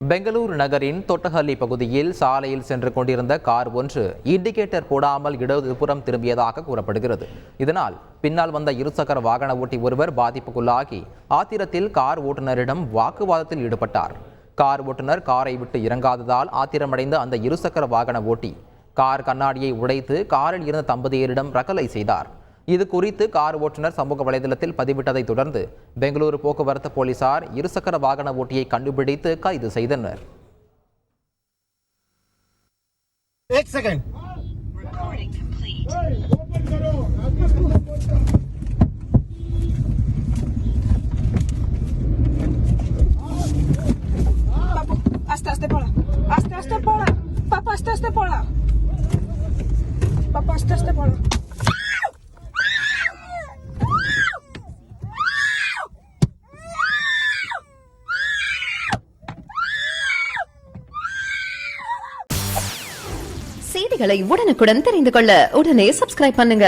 பெங்களூரு நகரின் தொட்டஹள்ளி பகுதியில் சாலையில் சென்று கொண்டிருந்த கார் ஒன்று இண்டிகேட்டர் போடாமல் இடதுபுறம் திரும்பியதாக கூறப்படுகிறது. இதனால் பின்னால் வந்த இருசக்கர வாகன ஓட்டி ஒருவர் பாதிப்புக்குள்ளாகி ஆத்திரத்தில் கார் ஓட்டுநரிடம் வாக்குவாதத்தில் ஈடுபட்டார். கார் ஓட்டுநர் காரை விட்டு இறங்காததால் ஆத்திரமடைந்த அந்த இருசக்கர வாகன ஓட்டி கார் கண்ணாடியை உடைத்து காரில் இருந்த தம்பதியரிடம் ரகளை செய்தார். இது குறித்து கார் ஓட்டுநர் சமூக வலைதளத்தில் பதிவிட்டதை தொடர்ந்து பெங்களூரு போக்குவரத்து போலீசார் இருசக்கர வாகன ஓட்டியை கண்டுபிடித்து கைது செய்தனர். செய்திகளை உடனுக்குடன் தெரிந்து கொள்ள உடனே சப்ஸ்கிரைப் பண்ணுங்க.